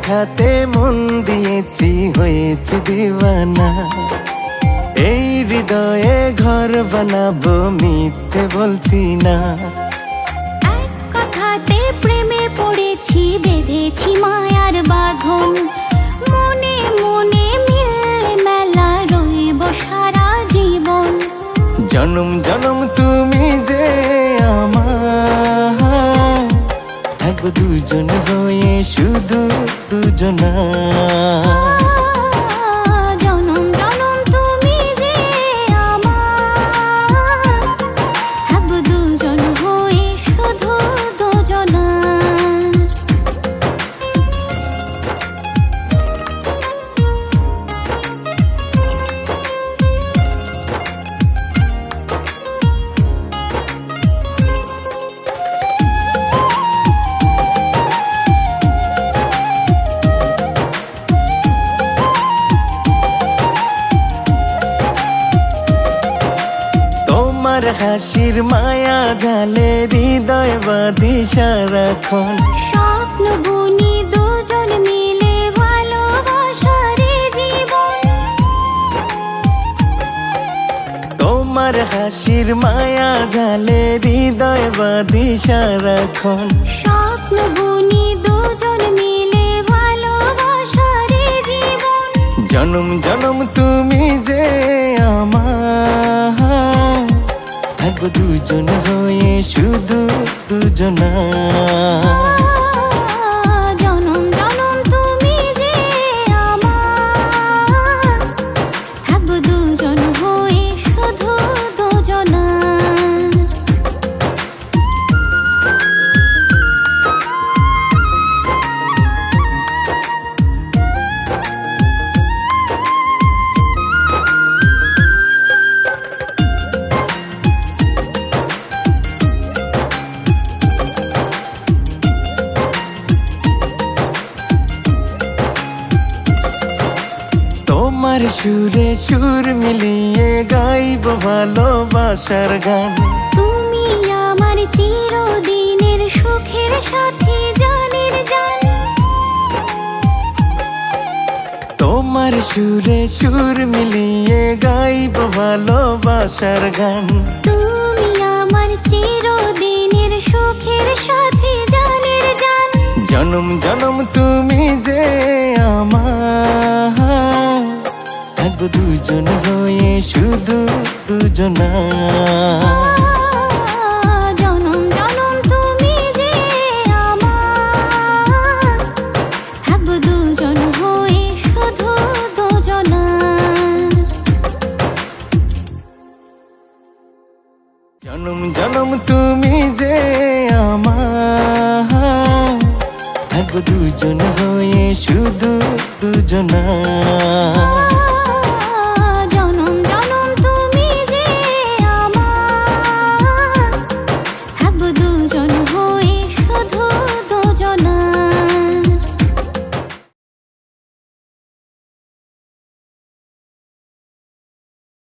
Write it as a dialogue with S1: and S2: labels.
S1: দেখাতে মন দিয়েছি, হয়েছি দিওয়ানা। এই হৃদয়ে ঘর বানাবো, মিথ্যে বলছি না।
S2: এক কথাতে প্রেমে পড়েছি, বেঁধেছি মায়ার বাঁধন। মনে মনে মিলে মেলা রইব সারা জীবন।
S1: জনম জনম তুমি যে আমার, থাকবো দুজন হয়ে শুধু দুজনা।
S2: জনম জনম তুমি যে আমার, থাকবো দুজন হয়ে শুধু দুজনার।
S1: তোমার হাসির মায়া জালে হৃদয় বাঁধি সারাক্ষণ।
S2: স্বপ্ন বুনি দুজন মিলে, ভালোবাসার জীবন।
S1: তোমার হাসির মায়া জালে হৃদয় বাঁধি সারাক্ষণ।
S2: স্বপ্ন বুনি দুজন মিলে, ভালোবাসার জীবন।
S1: জনম জনম তুমি যে আমার, থাকবো দুজন হয়ে শুধু দুজনা।
S2: জনম জনম তুমি যে আমার, থাকবো দুজন হয়ে শুধু দুজনার।
S1: তোমার সুরে সুর মিলিয়ে গাইব ভালোবাসার গান।
S2: তুমি আমার চিরদিনের সুখের সাথী, জানের জান।
S1: তোমার সুরে সুর মিলিয়ে গাইব ভালোবাসার গান।
S2: তুমি আমার চিরদিনের সুখের সাথী, জানের জান।
S1: জনম জনম তুমি যে আমার, থাকবো দুজন হয়ে শুধু দুজনা।
S2: জনম জনম তুমি যে আমার, থাকবো দুজন হয়ে শুধু দুজনার।
S1: জনম জনম তুমি যে আমার, থাকবো দুজন হয়ে শুধু দুজনা।